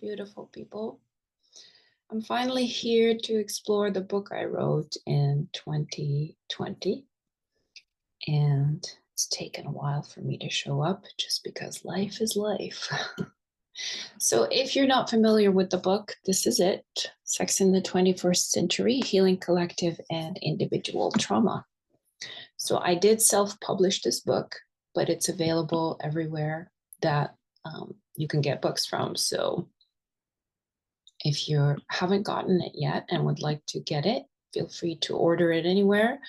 beautiful people. I'm finally here to explore the book I wrote in 2020. And it's taken a while for me to show up just because life is life. So if you're not familiar with the book, this is it. Sex in the 21st Century, Healing Collective and Individual Trauma. So I did self-publish this book, but it's available everywhere that you can get books from. So if you haven't gotten it yet and would like to get it, feel free to order it anywhere.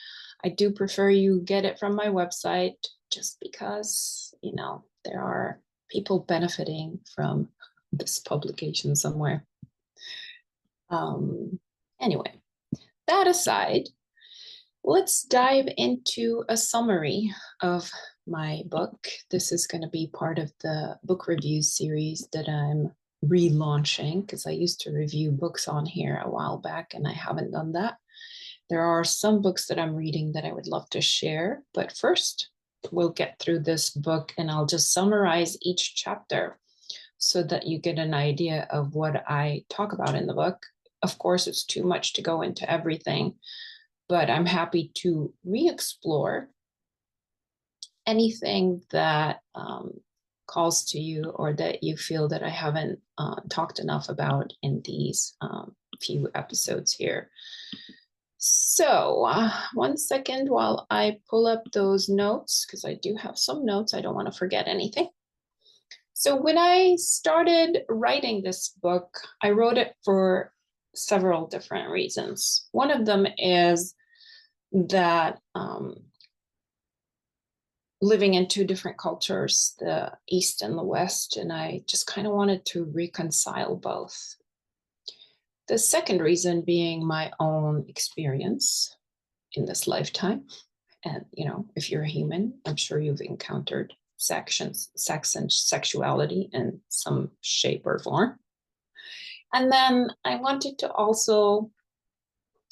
I do prefer you get it from my website just because, you know, there are people benefiting from this publication somewhere. Anyway, that aside, let's dive into a summary of my book. This is going to be part of the book review series that I'm relaunching because I used to review books on here a while back and I haven't done that. There are some books that I'm reading that I would love to share, but first we'll get through this book and I'll just summarize each chapter so that you get an idea of what I talk about in the book. Of course, it's too much to go into everything, but I'm happy to re-explore anything that calls to you or that you feel that I haven't talked enough about in these few episodes here. So 1 second while I pull up those notes, because I do have some notes. I don't want to forget anything. So when I started writing this book, I wrote it for several different reasons. One of them is that living in two different cultures, the East and the West, and I just kind of wanted to reconcile both. The second reason being my own experience in this lifetime. And, you know, if you're a human, I'm sure you've encountered sex and sexuality in some shape or form. And then I wanted to also,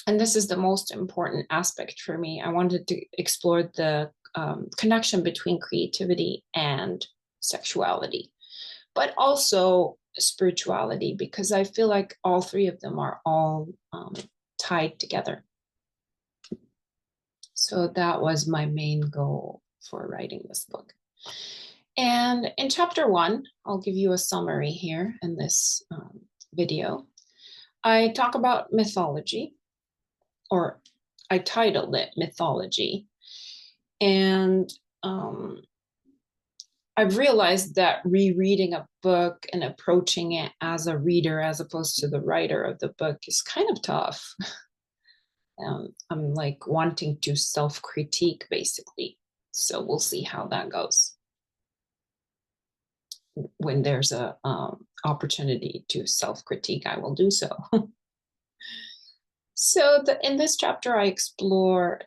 and this is the most important aspect for me, I wanted to explore the connection between creativity and sexuality, but also spirituality, because I feel like all three of them are all tied together. So that was my main goal for writing this book. And in chapter 1, I'll give you a summary here in this video. I talk about mythology, or I titled it Mythology. And I've realized that rereading a book and approaching it as a reader as opposed to the writer of the book is kind of tough. I'm like wanting to self-critique basically. So we'll see how that goes. When there's a opportunity to self-critique, I will do so. So in this chapter, I explore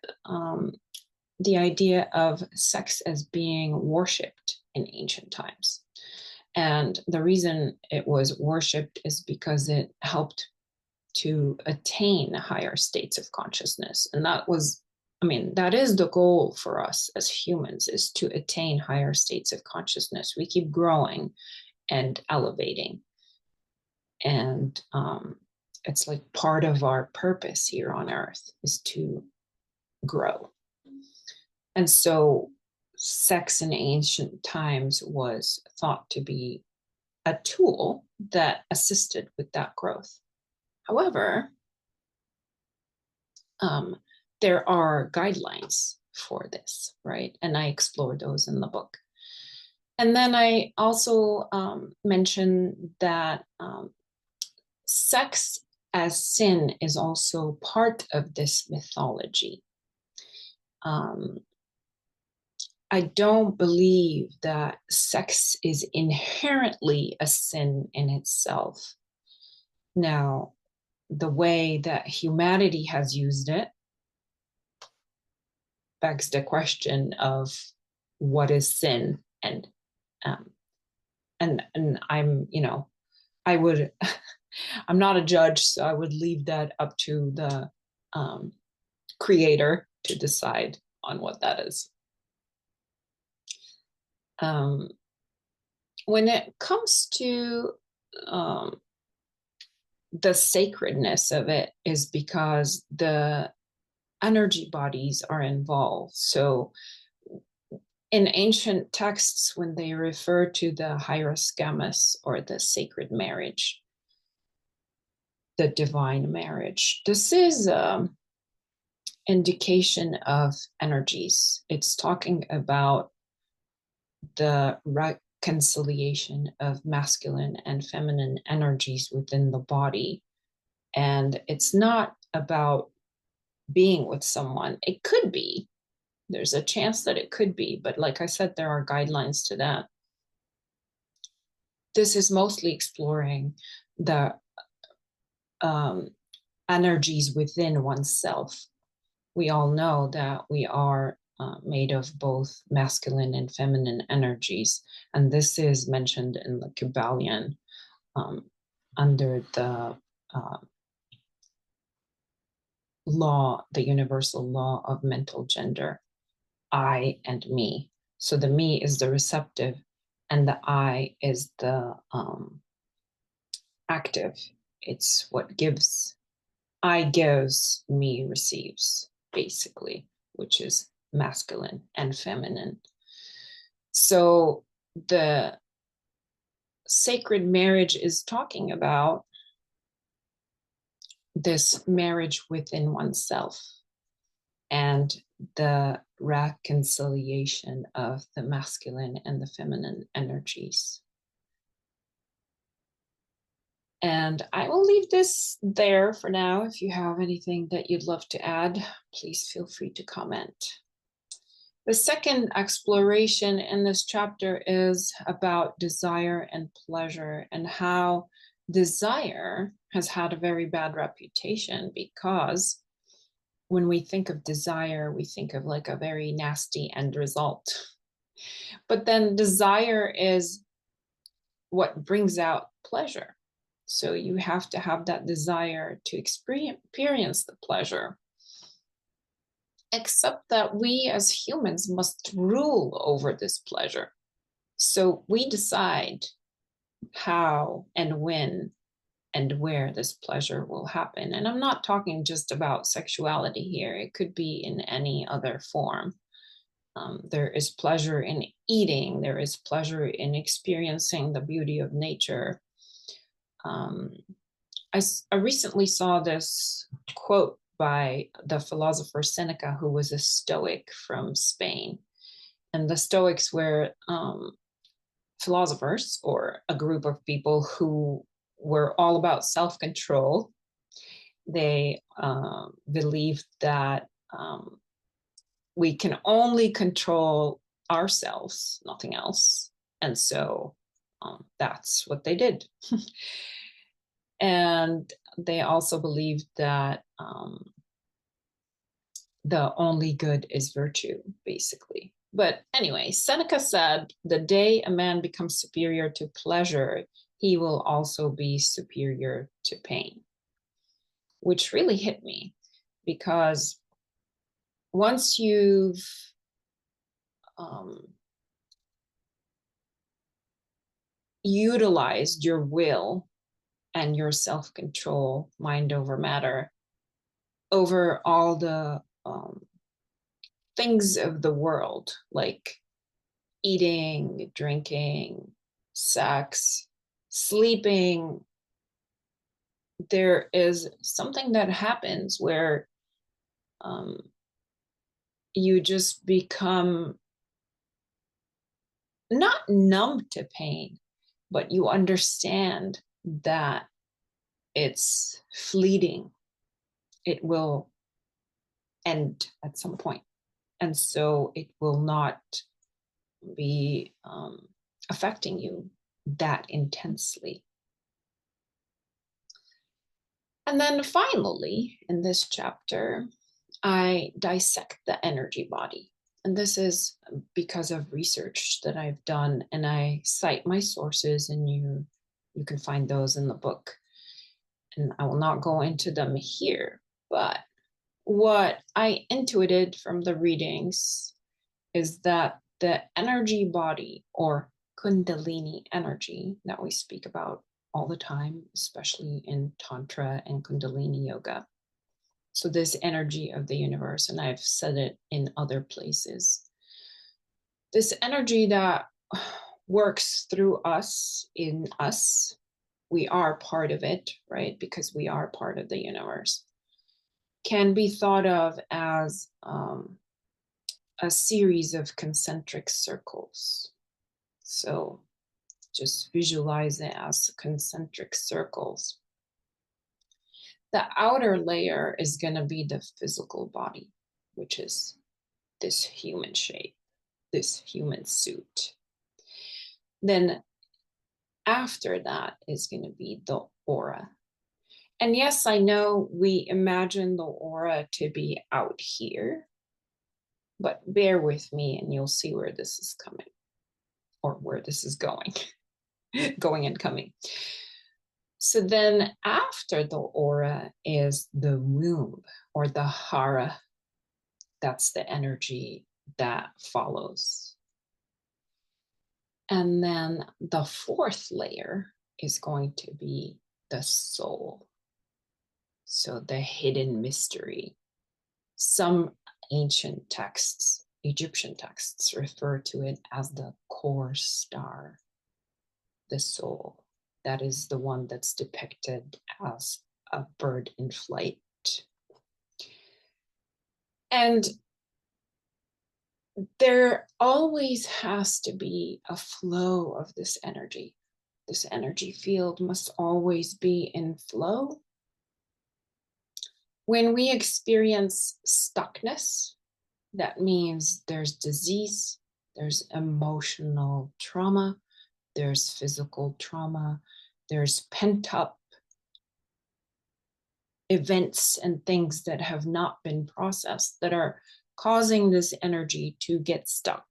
the idea of sex as being worshipped in ancient times. And the reason it was worshipped is because it helped to attain higher states of consciousness. And that was, I mean, that is the goal for us as humans, is to attain higher states of consciousness. We keep growing and elevating. And it's like part of our purpose here on Earth is to grow. And so sex in ancient times was thought to be a tool that assisted with that growth. However, there are guidelines for this, right? And I explore those in the book. And then I also mention that sex as sin is also part of this mythology. I don't believe that sex is inherently a sin in itself. Now, the way that humanity has used it begs the question of what is sin, and I'm, you know, I would, I'm not a judge, so I would leave that up to the creator to decide on what that is. When it comes to the sacredness of it is because the energy bodies are involved. So in ancient texts, when they refer to the hieroscamus or the sacred marriage, the divine marriage, this is an indication of energies. It's talking about the reconciliation of masculine and feminine energies within the body. And it's not about being with someone. It could be. There's a chance that it could be, but like I said, there are guidelines to that. This is mostly exploring the energies within oneself. We all know that we are made of both masculine and feminine energies, and this is mentioned in the Kybalion under the law, the universal law of mental gender, I and me. So the me is the receptive, and the I is the active. It's what gives. I gives, me receives, basically, which is masculine and feminine. So the sacred marriage is talking about this marriage within oneself and the reconciliation of the masculine and the feminine energies. And I will leave this there for now. If you have anything that you'd love to add, please feel free to comment. The second exploration in this chapter is about desire and pleasure, and how desire has had a very bad reputation, because when we think of desire, we think of like a very nasty end result. But then desire is what brings out pleasure. So you have to have that desire to experience the pleasure. Except that we as humans must rule over this pleasure. So we decide how and when and where this pleasure will happen. And I'm not talking just about sexuality here. It could be in any other form. There is pleasure in eating. There is pleasure in experiencing the beauty of nature. I recently saw this quote by the philosopher Seneca, who was a Stoic from Spain. And the Stoics were philosophers, or a group of people who were all about self-control. They believed that we can only control ourselves, nothing else. And so that's what they did. And they also believed that the only good is virtue, basically. But anyway, Seneca said, the day a man becomes superior to pleasure, he will also be superior to pain, which really hit me, because once you've utilized your will and your self-control, mind over matter, over all the things of the world, like eating, drinking, sex, sleeping, there is something that happens where you just become not numb to pain, but you understand that it's fleeting. It will end at some point. And so it will not be affecting you that intensely. And then finally, in this chapter, I dissect the energy body. And this is because of research that I've done, and I cite my sources, and you can find those in the book. And I will not go into them here, but what I intuited from the readings is that the energy body, or Kundalini energy that we speak about, all the time, especially in Tantra and Kundalini Yoga. So this energy of the universe, and I've said it in other places, this energy that works through us, in us, we are part of it, right? Because we are part of the universe, can be thought of as a series of concentric circles. So just visualize it as concentric circles. The outer layer is going to be the physical body, which is this human shape, this human suit. Then after that is going to be the aura. And yes, I know we imagine the aura to be out here, but bear with me and you'll see where this is coming, or where this is going, going and coming. So then after the aura is the womb, or the hara. That's the energy that follows. And then the fourth layer is going to be the soul. So the hidden mystery. Some ancient texts, Egyptian texts, refer to it as the core star, the soul. That is the one that's depicted as a bird in flight. And there always has to be a flow of this energy. This energy field must always be in flow. When we experience stuckness, that means there's disease, there's emotional trauma, there's physical trauma, there's pent-up events and things that have not been processed that are causing this energy to get stuck.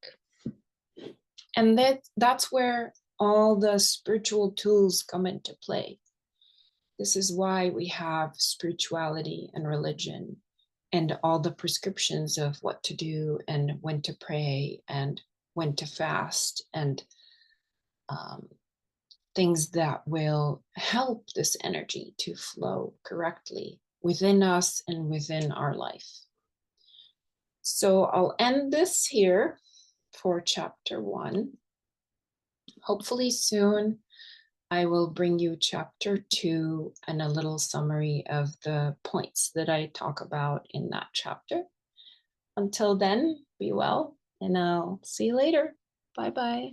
And that's where all the spiritual tools come into play. This is why we have spirituality and religion and all the prescriptions of what to do and when to pray and when to fast and things that will help this energy to flow correctly within us and within our life. So I'll end this here for chapter 1. Hopefully soon I will bring you chapter 2 and a little summary of the points that I talk about in that chapter. Until then, be well, and I'll see you later. Bye-bye.